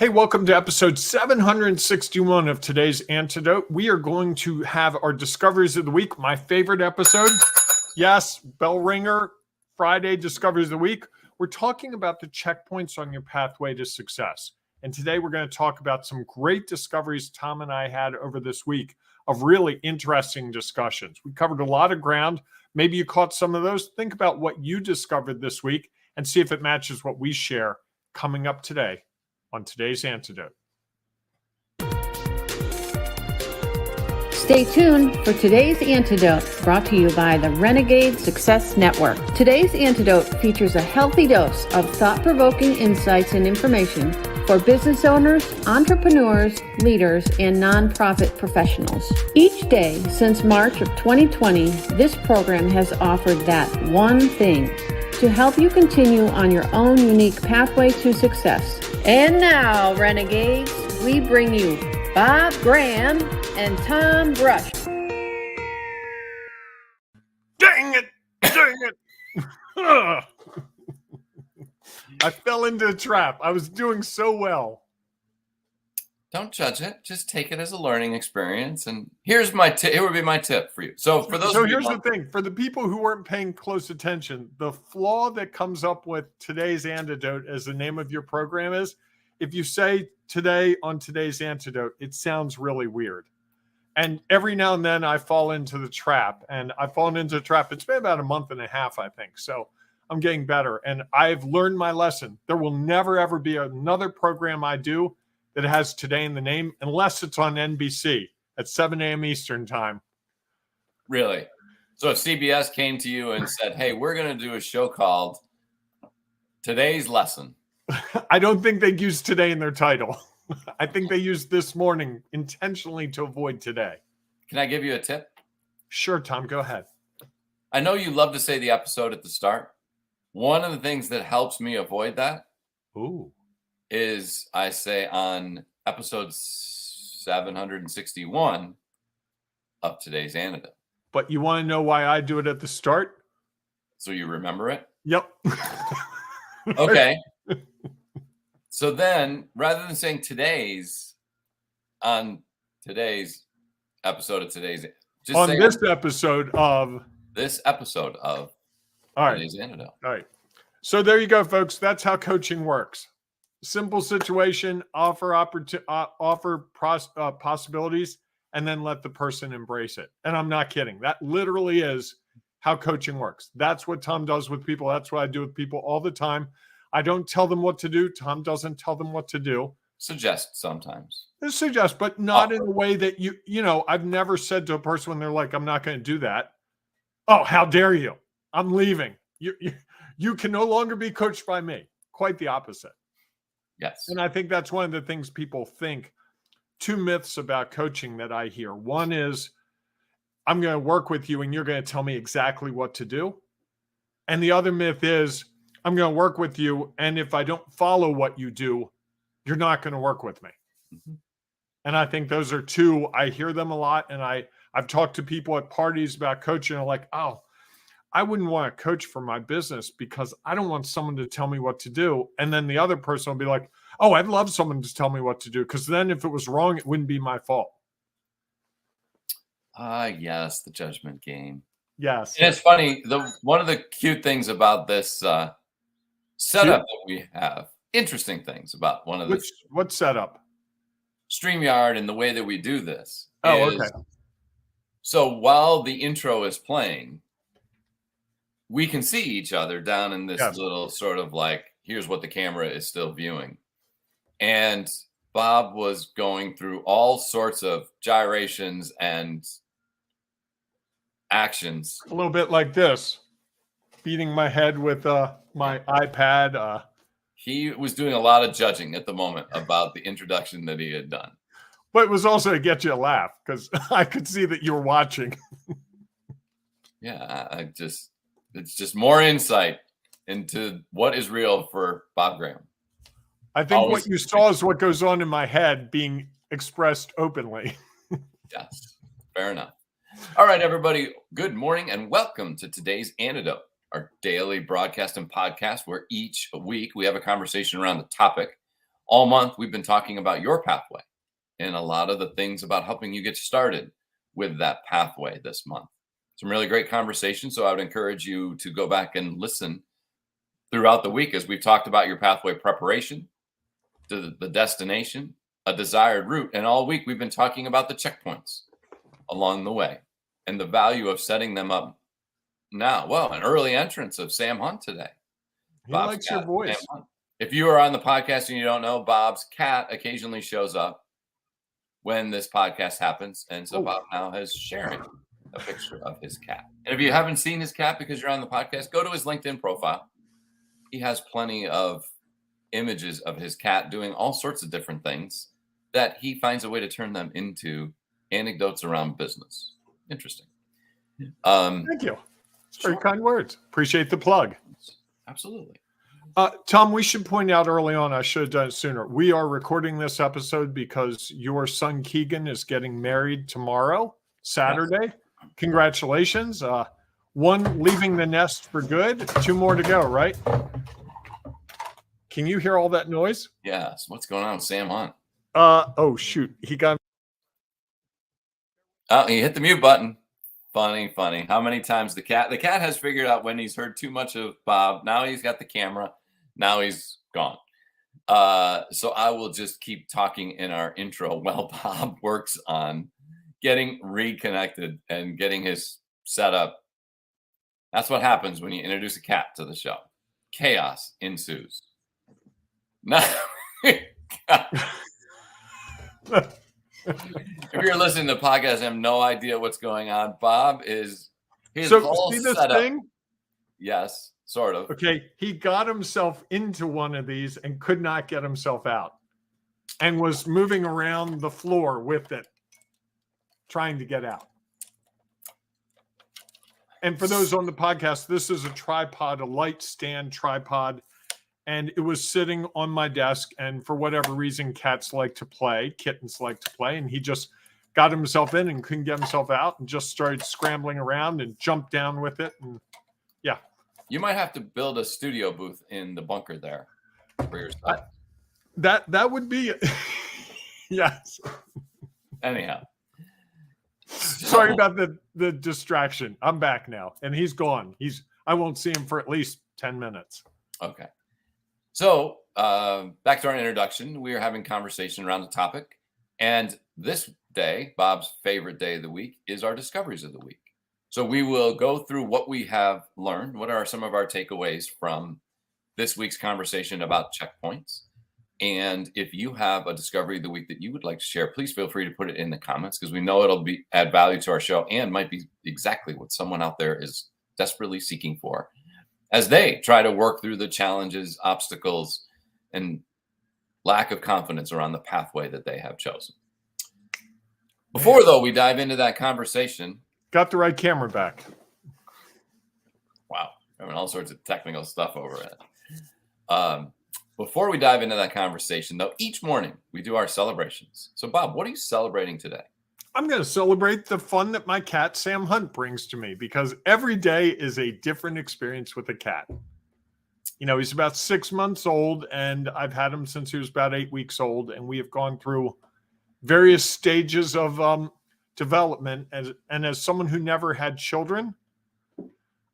Hey, welcome to episode 761 of today's Antidote. We are going to have our Discoveries of the Week, my favorite episode. Yes, bell ringer, Friday Discoveries of the Week. We're talking about the checkpoints on your pathway to success. And today we're going to talk about some great discoveries Tom and I had over this week of really interesting discussions. We covered a lot of ground. Maybe you caught some of those. Think about what you discovered this week and see if it matches what we share coming up today on today's Antidote. Stay tuned for today's Antidote, brought to you by the Renegade Success Network. Today's Antidote features a healthy dose of thought-provoking insights and information for business owners, entrepreneurs, leaders, and nonprofit professionals. Each day since March of 2020, this program has offered that one thing to help you continue on your own unique pathway to success. And now, Renegades, we bring you Bob Graham and Tom Brush. Dang it! Dang it! I fell into a trap. I was doing so well. Don't judge it. Just take it as a learning experience. And here's my tip. Here would be my tip for you. So for those. So here's the thing. For the people who weren't paying close attention, the flaw that comes up with today's Antidote as the name of your program is, if you say today on today's Antidote, it sounds really weird. And every now and then I fall into the trap. And I've fallen into the trap. It's been about a month and a half, I think. So I'm getting better. And I've learned my lesson. There will never, ever be another program I do that has today in the name, unless it's on NBC at 7 a.m. Eastern time. Really? So if CBS came to you and said, hey, we're going to do a show called Today's Lesson. I don't think they'd use today in their title. I think they used this morning intentionally to avoid today. Can I give you a tip? Sure, Tom, go ahead. I know you love to say the episode at the start. One of the things that helps me avoid that is I say on episode 761 of today's Antidote. But you want to know why I do it at the start? So you remember it? Yep. Okay. So then, rather than saying today's on today's episode of today's, just on say this episode of today's Antidote. All right. So there you go, folks. That's how coaching works. Simple situation, offer possibilities, and then let the person embrace it. And I'm not kidding. That literally is how coaching works. That's what Tom does with people. That's what I do with people all the time. I don't tell them what to do. Tom doesn't tell them what to do. Suggest sometimes. Suggest, but not in a way that I've never said to a person when they're like, I'm not going to do that. Oh, how dare you? I'm leaving. You can no longer be coached by me. Quite the opposite. Yes. And I think that's one of the things people think. Two myths about coaching that I hear. One is, I'm going to work with you and you're going to tell me exactly what to do. And the other myth is, I'm going to work with you, and if I don't follow what you do, you're not going to work with me. Mm-hmm. And I think those are two. I hear them a lot, and I've talked to people at parties about coaching. And like, oh, I wouldn't want to coach for my business because I don't want someone to tell me what to do. And then the other person will be like, oh, I'd love someone to tell me what to do, because then if it was wrong, it wouldn't be my fault. Yes, the judgment game. Yes. And it's funny. One of the cute things about this setup that we have, interesting things about one of the what setup? StreamYard and the way that we do this. Okay. So while the intro is playing, we can see each other down in this little sort of like, here's what the camera is still viewing. And Bob was going through all sorts of gyrations and actions. A little bit like this, beating my head with my iPad. He was doing a lot of judging at the moment about the introduction that he had done. But it was also to get you a laugh, because I could see that you were watching. Yeah, it's just more insight into what is real for Bob Graham. I think what you saw is what goes on in my head being expressed openly. Yes, fair enough. All right, everybody. Good morning and welcome to today's Antidote, our daily broadcast and podcast where each week we have a conversation around the topic all month, we've been talking about your pathway and a lot of the things about helping you get started with that pathway this month. Some really great conversations. So I would encourage you to go back and listen throughout the week as we've talked about your pathway preparation, to the destination, a desired route. And all week we've been talking about the checkpoints along the way and the value of setting them up now. Well, an early entrance of Sam Hunt today. He likes your voice. If you are on the podcast and you don't know, Bob's cat occasionally shows up when this podcast happens. And so Bob now is sharing a picture of his cat. And if you haven't seen his cat because you're on the podcast, go to his LinkedIn profile. He has plenty of images of his cat doing all sorts of different things that he finds a way to turn them into anecdotes around business. Interesting. Thank you. Very kind words. Appreciate the plug. Absolutely. Tom, we should point out early on, I should have done it sooner. We are recording this episode because your son Keegan is getting married tomorrow, Saturday. Yes. Congratulations. One leaving the nest for good, 2 more to go, right? Can you hear all that noise? Yes. What's going on with Sam Hunt? Oh, shoot. He hit the mute button. Funny. How many times the cat has figured out when he's heard too much of Bob. Now he's got the camera. Now he's gone. So I will just keep talking in our intro while Bob works on getting reconnected and getting his setup. That's what happens when you introduce a cat to the show. Chaos ensues. Now, if you're listening to the podcast and have no idea what's going on, Bob is all set up. Thing? Yes, sort of. Okay, he got himself into one of these and could not get himself out and was moving around the floor with it, trying to get out. And for those on the podcast, this is a tripod, a light stand tripod. And it was sitting on my desk. And for whatever reason, kittens like to play. And he just got himself in and couldn't get himself out and just started scrambling around and jumped down with it. And yeah. You might have to build a studio booth in the bunker there for your stuff. That would be, yes. Anyhow. Sorry about the distraction. I'm back now, and he's gone. I won't see him for at least 10 minutes. Okay. So back to our introduction. We are having conversation around the topic. And this day, Bob's favorite day of the week, is our discoveries of the week. So we will go through what we have learned. What are some of our takeaways from this week's conversation about checkpoints? And if you have a discovery of the week that you would like to share, please feel free to put it in the comments because we know it'll add value to our show and might be exactly what someone out there is desperately seeking for as they try to work through the challenges, obstacles, and lack of confidence around the pathway that they have chosen. Before, though, we dive into that conversation. Got the right camera back. Wow. I mean, all sorts of technical stuff over it. Before we dive into that conversation, though, each morning we do our celebrations. So, Bob, what are you celebrating today? I'm going to celebrate the fun that my cat, Sam Hunt, brings to me because every day is a different experience with a cat. You know, he's about 6 months old, and I've had him since he was about 8 weeks old, and we have gone through various stages of development. And as someone who never had children,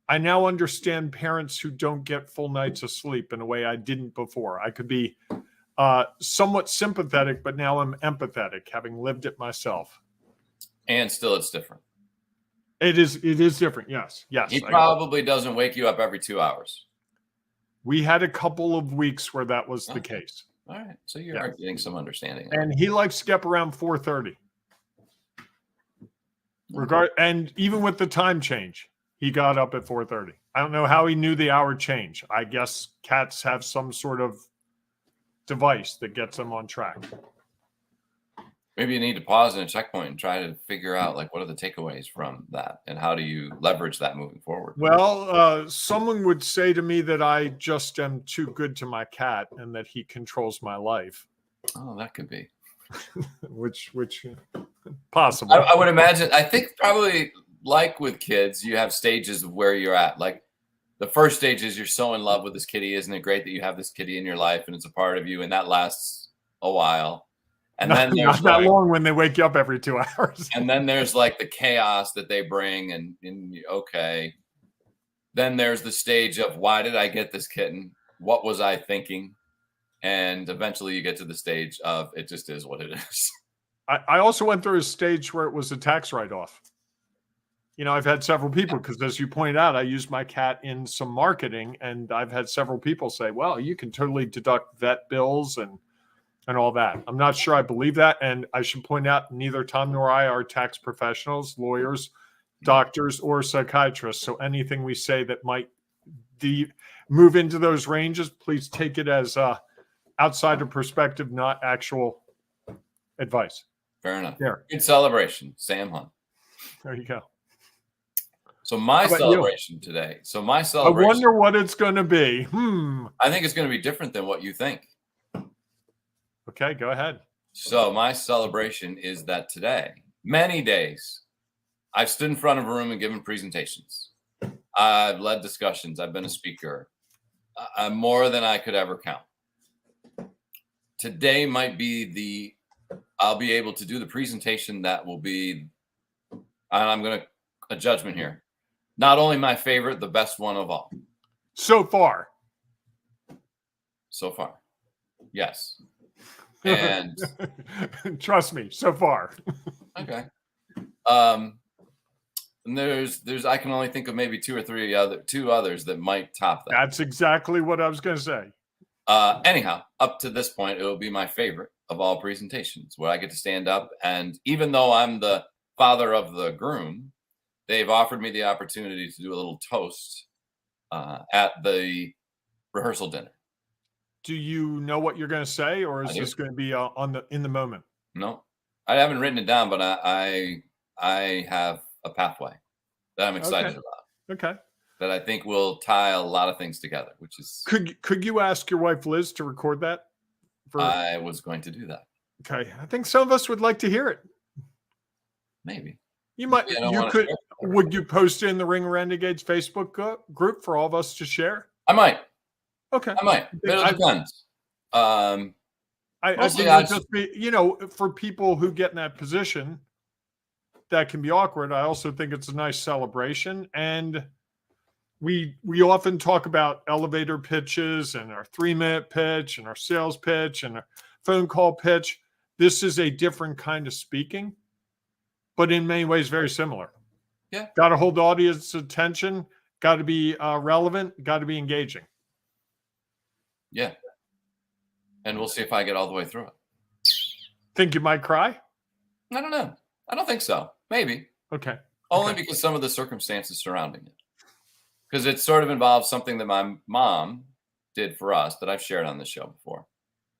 I now understand parents who don't get full nights of sleep in a way I didn't before. I could be somewhat sympathetic, but now I'm empathetic, having lived it myself. And still it's different. It is different, yes. He probably doesn't wake you up every 2 hours. We had a couple of weeks where that was the case. All right, so you're getting some understanding. And he likes to get up around 4:30. And even with the time change, he got up at 4:30. I don't know how he knew the hour change. I guess cats have some sort of device that gets them on track. Maybe you need to pause in a checkpoint and try to figure out what are the takeaways from that and how do you leverage that moving forward? Well, someone would say to me that I just am too good to my cat and that he controls my life. Oh, that could be. which possible. I would imagine. I think probably like with kids, you have stages of where you're at. Like the first stage is you're so in love with this kitty. Isn't it great that you have this kitty in your life and it's a part of you? And that lasts a while. And not, then there's not that like, long when they wake you up every 2 hours. and then there's like the chaos that they bring, and okay. Then there's the stage of, why did I get this kitten? What was I thinking? And eventually you get to the stage of, it just is what it is. I also went through a stage where it was a tax write-off. I've had several people, because as you pointed out, I used my cat in some marketing, and I've had several people say, well, you can totally deduct vet bills and all that. I'm not sure I believe that. And I should point out, neither Tom nor I are tax professionals, lawyers, doctors, or psychiatrists. So anything we say that might move into those ranges, please take it as outsider perspective, not actual advice. Fair enough. There. Good celebration, Sam Hunt. There you go. So my celebration today. I wonder what it's going to be. I think it's going to be different than what you think. Okay, go ahead. So my celebration is that today, many days, I've stood in front of a room and given presentations. I've led discussions. I've been a speaker. I'm more than I could ever count. Today might be I'll be able to do the presentation that will be, and I'm going to, a judgment here, not only my favorite, the best one of all. So far. Yes. And trust me, so far. Okay. And there's I can only think of maybe two others that might top that. That's exactly what I was going to say. Anyhow, up to this point, it will be my favorite of all presentations, where I get to stand up, and even though I'm the father of the groom, they've offered me the opportunity to do a little toast at the rehearsal dinner. Do you know what you're going to say, or is this going to be in the moment? No, I haven't written it down, but I have a pathway that I'm excited about. Okay. That I think will tie a lot of things together, which is. Could you ask your wife Liz to record that? I was going to do that. Okay, I think some of us would like to hear it. Maybe you might. You could. Would you post it in the Ring Renegades Facebook group for all of us to share? I might. Okay. I might. It depends. I think it just be, for people who get in that position, that can be awkward. I also think it's a nice celebration. And we often talk about elevator pitches and our 3-minute pitch and our sales pitch and our phone call pitch. This is a different kind of speaking, but in many ways very similar. Yeah. Got to hold the audience attention. Got to be relevant. Got to be engaging. Yeah. And we'll see if I get all the way through it. Think you might cry? I don't know. I don't think so. Maybe. Okay. Only because some of the circumstances surrounding it. Because it sort of involves something that my mom did for us that I've shared on this show before.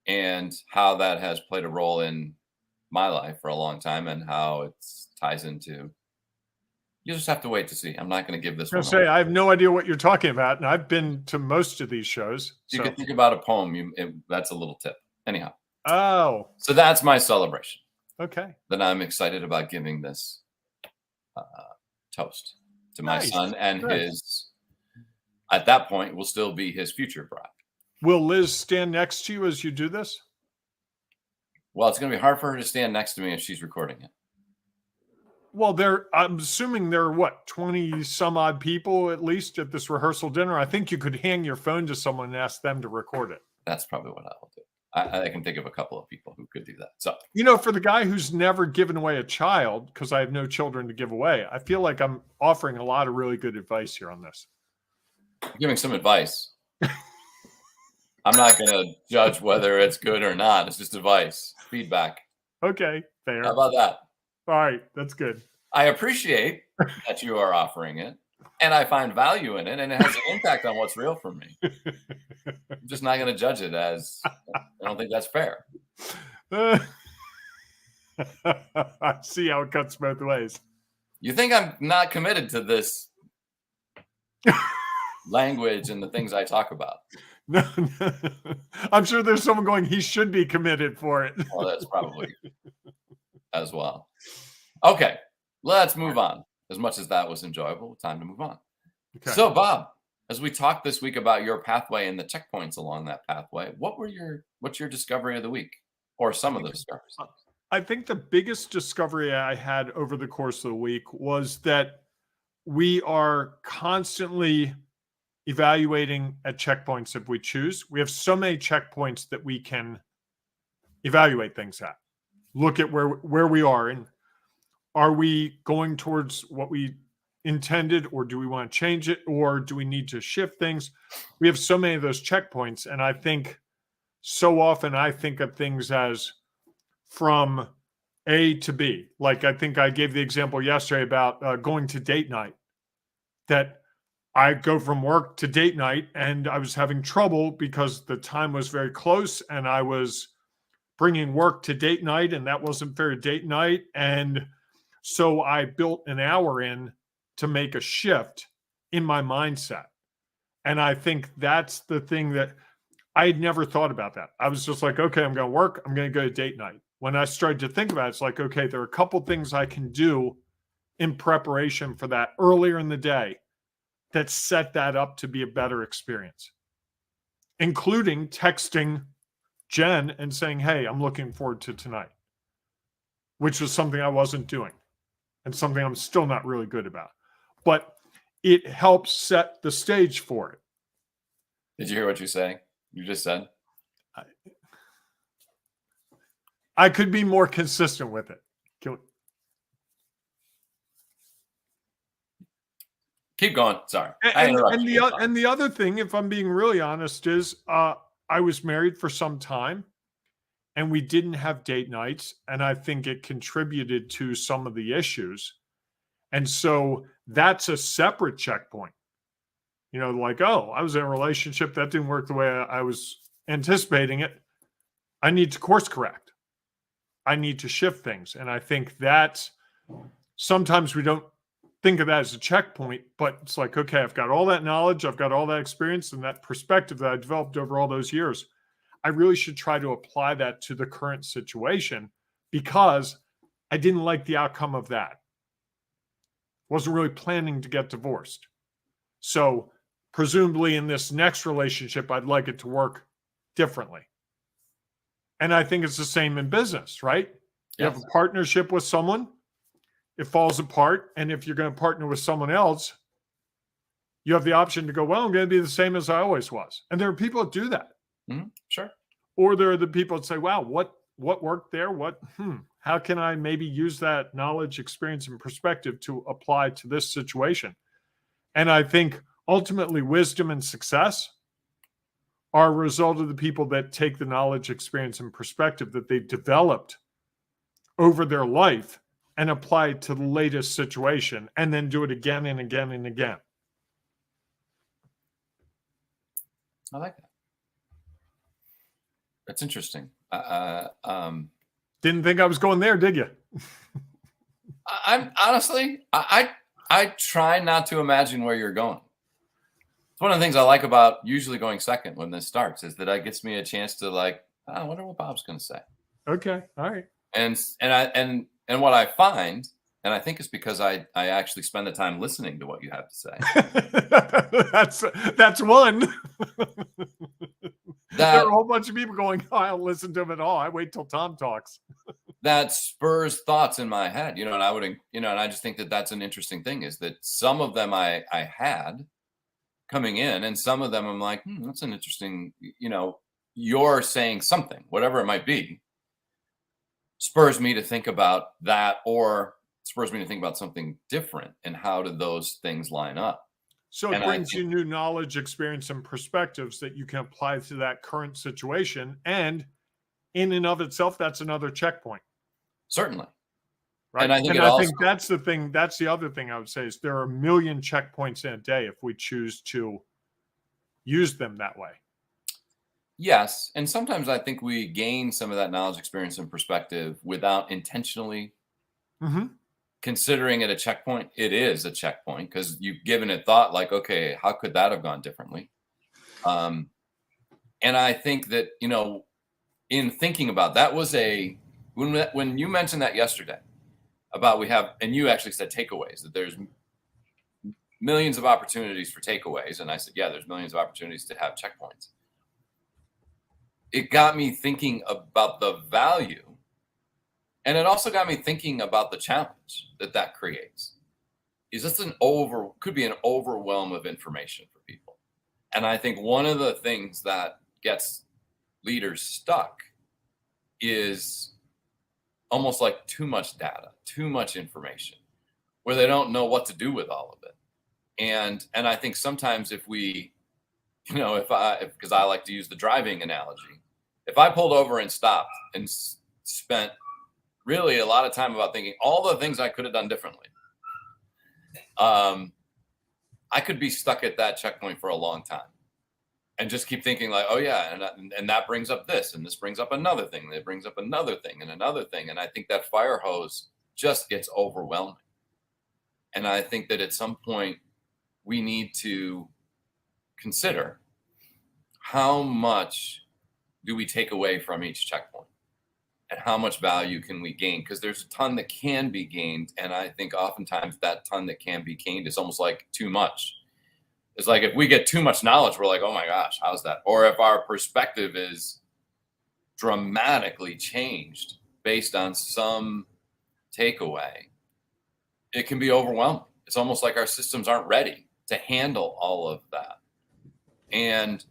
And how that has played a role in my life for a long time, and how it ties into. You just have to wait to see. I'm not going to give this one. I have no idea what you're talking about, and I've been to most of these shows. You can think about a poem. That's a little tip. Anyhow. Oh. So that's my celebration. Okay. Then I'm excited about giving this toast to my son and his. At that point, will still be his future bride. Will Liz stand next to you as you do this? Well, it's going to be hard for her to stand next to me if she's recording it. Well, I'm assuming there are 20 some odd people at least at this rehearsal dinner. I think you could hang your phone to someone and ask them to record it. That's probably what I will do. I can think of a couple of people who could do that. So, for the guy who's never given away a child, because I have no children to give away, I feel like I'm offering a lot of really good advice here on this. I'm giving some advice. I'm not going to judge whether it's good or not. It's just advice, feedback. Okay, fair. How about that? All right, that's good. I appreciate that you are offering it, and I find value in it, and it has an impact on what's real for me. I'm just not going to judge it as I don't think that's fair. I see how it cuts both ways. You think I'm not committed to this language and the things I talk about? No. I'm sure there's someone going, he should be committed for it. Well, that's probably as well. Okay, let's move on. As much as that was enjoyable, time to move on. Okay. So, Bob, as we talked this week about your pathway and the checkpoints along that pathway, what's your discovery of the week? or some of the discoveries? I think the biggest discovery I had over the course of the week was that we are constantly evaluating at checkpoints if we choose. We have so many checkpoints that we can evaluate things at. Look at where we are, and are we going towards what we intended, or do we want to change it, or do we need to shift things? We have so many of those checkpoints, and I think so often I think of things as from A to B. Like I think I gave the example yesterday about going to date night, that I go from work to date night and I was having trouble because the time was very close and I was bringing work to date night and that wasn't fair date night. And so I built an hour in to make a shift in my mindset. And I think that's the thing that I had never thought about that. I was just like, okay, I'm going to work. I'm going to go to date night. When I started to think about it, it's like, okay, there are a couple things I can do in preparation for that earlier in the day that set that up to be a better experience, including texting Jen and saying, hey, I'm looking forward to tonight, which was something I wasn't doing and something I'm still not really good about. But it helps set the stage for it. Did you hear what you say? You just said? I could be more consistent with it. Keep going. Sorry. And the other thing, if I'm being really honest, is I was married for some time and we didn't have date nights. And I think it contributed to some of the issues. And so that's a separate checkpoint. You know, like, oh, I was in a relationship that didn't work the way I was anticipating it. I need to course correct. I need to shift things. And I think that sometimes we don't think of that as a checkpoint, but it's like, okay, I've got all that knowledge, I've got all that experience and that perspective that I developed over all those years. I really should try to apply that to the current situation because I didn't like the outcome of that. Wasn't really planning to get divorced. So presumably in this next relationship, I'd like it to work differently. And I think it's the same in business, right? You have a partnership with someone, it falls apart. And if you're going to partner with someone else, you have the option to go, well, I'm going to be the same as I always was. And there are people that do that. Mm-hmm. Sure. Or there are the people that say, wow, what worked there? How can I maybe use that knowledge, experience, and perspective to apply to this situation? And I think ultimately wisdom and success are a result of the people that take the knowledge, experience, and perspective that they've developed over their life and apply it to the latest situation and then do it again and again and again. I like that. That's interesting. Didn't think I was going there, did you? I'm honestly, I try not to imagine where you're going. It's one of the things I like about usually going second when this starts is that it gets me a chance to like, I wonder what Bob's going to say. Okay. All right. And what I find, and I think it's because I actually spend the time listening to what you have to say. that's one. There are a whole bunch of people going, oh, I don't listen to him at all. I wait till Tom talks. That spurs thoughts in my head, and I would, and I just think that that's an interesting thing is that some of them I had coming in and some of them I'm like, that's an interesting, you're saying something, whatever it might be, spurs me to think about that or spurs me to think about something different and how do those things line up. So it brings you new knowledge, experience, and perspectives that you can apply to that current situation. And in and of itself, that's another checkpoint. Certainly. Right. And I think, think that's the thing. That's the other thing I would say is there are a million checkpoints in a day if we choose to use them that way. Yes. And sometimes I think we gain some of that knowledge, experience, and perspective without intentionally considering it a checkpoint. It is a checkpoint because you've given it thought like, okay, how could that have gone differently? And I think that, in thinking about that was when you mentioned that yesterday about and you actually said takeaways, that there's millions of opportunities for takeaways. And I said, yeah, there's millions of opportunities to have checkpoints. it got me thinking about the value, and it also got me thinking about the challenge that creates. Is this could be an overwhelm of information for people. And I think one of the things that gets leaders stuck is almost like too much data, too much information, where they don't know what to do with all of it. And I think sometimes if we, because I like to use the driving analogy, if I pulled over and stopped and spent really a lot of time about thinking all the things I could have done differently, I could be stuck at that checkpoint for a long time and just keep thinking like, oh yeah, and that brings up this, and this brings up another thing, that brings up another thing and another thing. And I think that fire hose just gets overwhelming. And I think that at some point we need to consider how much do we take away from each checkpoint and how much value can we gain? Because there's a ton that can be gained. And I think oftentimes that ton that can be gained is almost like too much. It's like if we get too much knowledge, we're like, oh my gosh, how's that? Or if our perspective is dramatically changed based on some takeaway, it can be overwhelming. It's almost like our systems aren't ready to handle all of that. And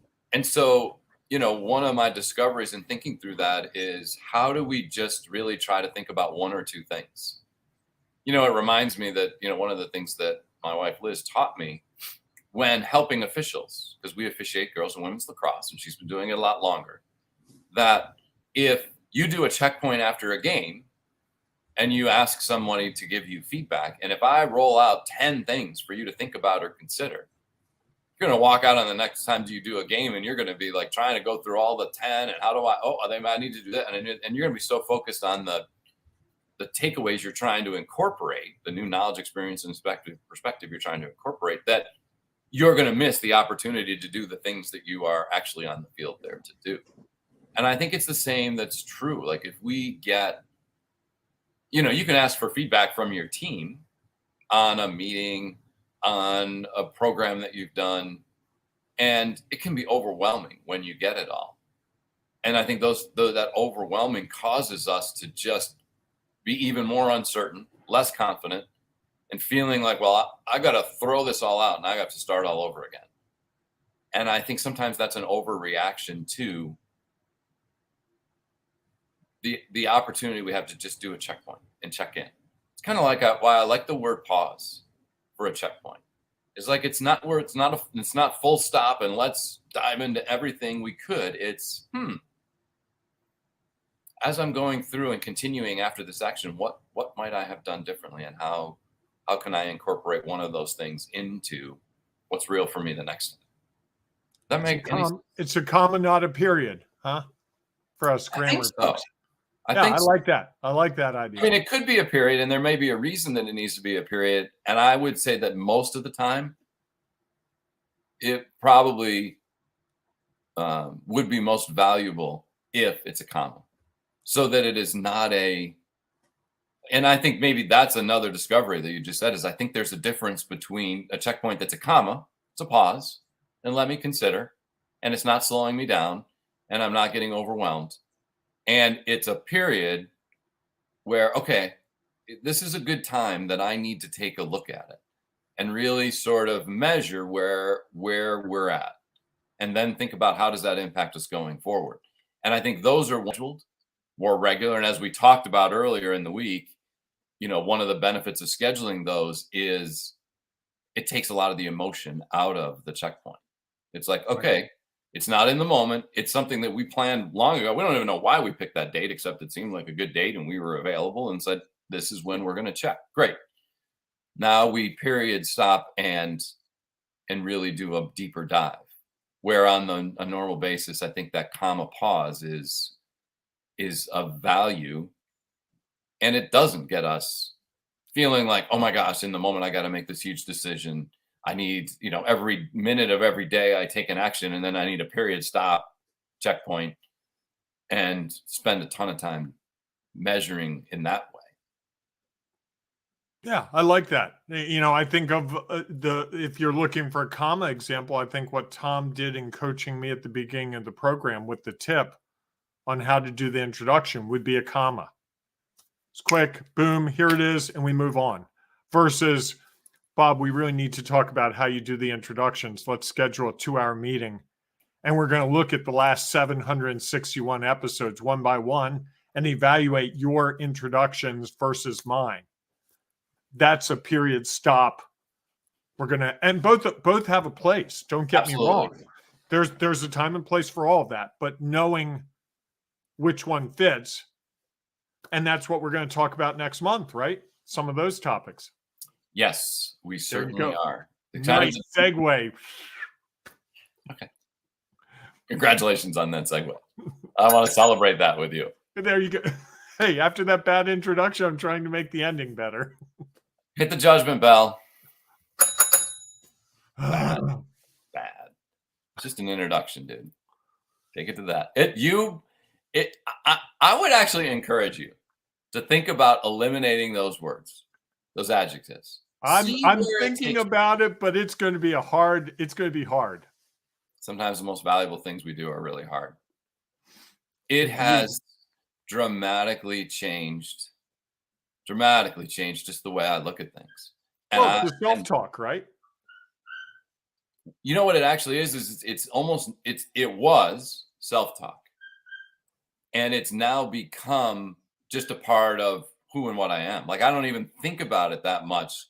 so, one of my discoveries in thinking through that is how do we just really try to think about one or two things? It reminds me that, one of the things that my wife Liz taught me when helping officials, because we officiate girls and women's lacrosse, and she's been doing it a lot longer, that if you do a checkpoint after a game and you ask somebody to give you feedback, and if I roll out 10 things for you to think about or consider, you're going to walk out on the next time you do a game and you're going to be like trying to go through all the 10 and I need to do that. And you're going to be so focused on the takeaways you're trying to incorporate, the new knowledge, experience, and perspective you're trying to incorporate, that you're going to miss the opportunity to do the things that you are actually on the field there to do. And I think it's the same that's true. Like if we get, you can ask for feedback from your team on a meeting, on a program that you've done, and it can be overwhelming when you get it all. And I think that overwhelming causes us to just be even more uncertain, less confident, and feeling like, well, I got to throw this all out and I got to start all over again. And I think sometimes that's an overreaction to the opportunity we have to just do a checkpoint and check in. It's kind of like why I like the word pause for a checkpoint. It's like it's not full stop and let's dive into everything we could. It's as I'm going through and continuing after this action, what might I have done differently, and how can I incorporate one of those things into what's real for me the next time? That make any sense? It's a comma, not a period, huh? For us grammar folks. I like that. I like that idea. I mean, it could be a period, and there may be a reason that it needs to be a period. And I would say that most of the time, it probably would be most valuable if it's a comma, so that it is not and I think maybe that's another discovery that you just said, is I think there's a difference between a checkpoint that's a comma, it's a pause, and let me consider, and it's not slowing me down, and I'm not getting overwhelmed. And it's a period where, okay, this is a good time that I need to take a look at it and really sort of measure where we're at, and then think about how does that impact us going forward. And I think those are scheduled, more regular. And as we talked about earlier in the week, one of the benefits of scheduling those is it takes a lot of the emotion out of the checkpoint. It's like, okay, it's not in the moment. It's something that we planned long ago. We don't even know why we picked that date, except it seemed like a good date and we were available and said, this is when we're going to check. Great. Now we period stop and really do a deeper dive, where on a normal basis, I think that comma pause is of value, and it doesn't get us feeling like, oh my gosh, in the moment, I got to make this huge decision. I need, every minute of every day I take an action, and then I need a period stop, checkpoint, and spend a ton of time measuring in that way. Yeah, I like that. I think of if you're looking for a comma example, I think what Tom did in coaching me at the beginning of the program with the tip on how to do the introduction would be a comma. It's quick, boom, here it is, and we move on. Versus, Bob, we really need to talk about how you do the introductions. Let's schedule a 2-hour meeting. And we're going to look at the last 761 episodes one by one and evaluate your introductions versus mine. That's a period stop. We're going to, and both have a place. Don't get me wrong. There's a time and place for all of that, but knowing which one fits. And that's what we're going to talk about next month, right? Some of those topics. Yes, we certainly are. Nice segue. Okay. Congratulations on that segue. I want to celebrate that with you. There you go. Hey, after that bad introduction, I'm trying to make the ending better. Hit the judgment bell. Bad. Just an introduction, dude. Take it to that. I would actually encourage you to think about eliminating those words, those adjectives. I'm thinking about it, but it's going to be hard. Sometimes the most valuable things we do are really hard. It has dramatically changed just the way I look at things. And the self-talk, right? You know what it actually is it was self-talk. And it's now become just a part of who and what I am. Like, I don't even think about it that much,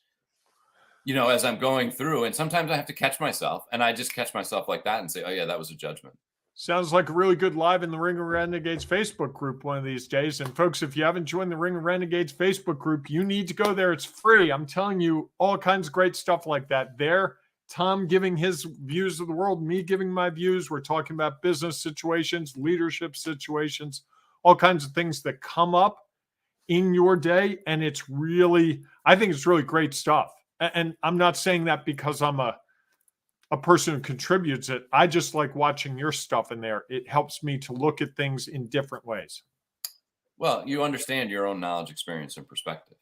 as I'm going through. And sometimes I have to catch myself, and I just catch myself like that and say, oh yeah, that was a judgment. Sounds like a really good live in the Ring of Renegades Facebook group one of these days. And folks, if you haven't joined the Ring of Renegades Facebook group, you need to go there. It's free. I'm telling you, all kinds of great stuff like that there. Tom giving his views of the world, me giving my views. We're talking about business situations, leadership situations, all kinds of things that come up in your day. And I think it's really great stuff. And I'm not saying that because I'm a person who contributes it. I just like watching your stuff in there. It helps me to look at things in different ways. Well, you understand your own knowledge, experience, and perspective.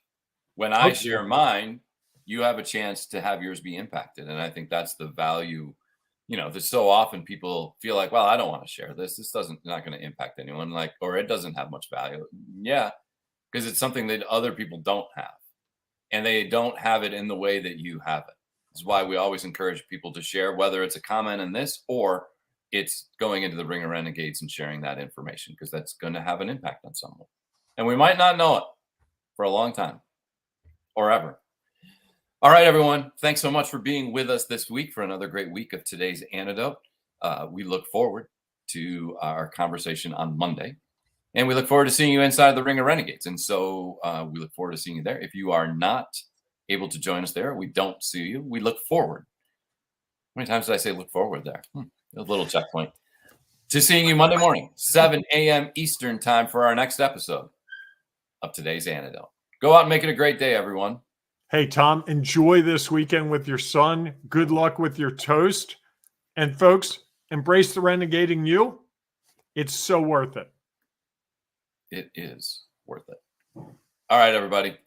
When I share mine, you have a chance to have yours be impacted. And I think that's the value. There's so often people feel like, well, I don't want to share this. This not going to impact anyone, or it doesn't have much value. Yeah, because it's something that other people don't have. And they don't have it in the way that you have it. This is why we always encourage people to share, whether it's a comment in this or it's going into the Ring of Renegades and sharing that information, because that's going to have an impact on someone. And we might not know it for a long time or ever. All right, everyone. Thanks so much for being with us this week for another great week of today's Antidote. We look forward to our conversation on Monday. And we look forward to seeing you inside the Ring of Renegades. And so we look forward to seeing you there. If you are not able to join us there, we don't see you. We look forward. How many times did I say look forward there? A little checkpoint. To seeing you Monday morning, 7 a.m. Eastern time for our next episode of today's Antidote. Go out and make it a great day, everyone. Hey, Tom, enjoy this weekend with your son. Good luck with your toast. And folks, embrace the renegading you. It's so worth it. It is worth it. All right, everybody.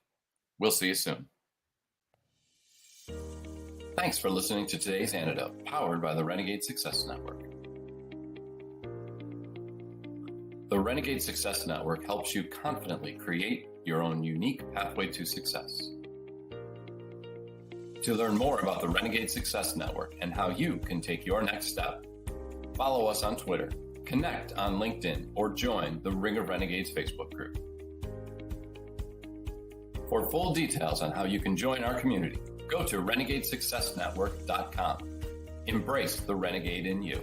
We'll see you soon. Thanks for listening to today's Antidote, powered by the Renegade Success Network. The Renegade Success Network helps you confidently create your own unique pathway to success. To learn more about the Renegade Success Network and how you can take your next step, follow us on Twitter, connect on LinkedIn, or join the Ring of Renegades Facebook group. For full details on how you can join our community, go to renegadesuccessnetwork.com. Embrace the renegade in you.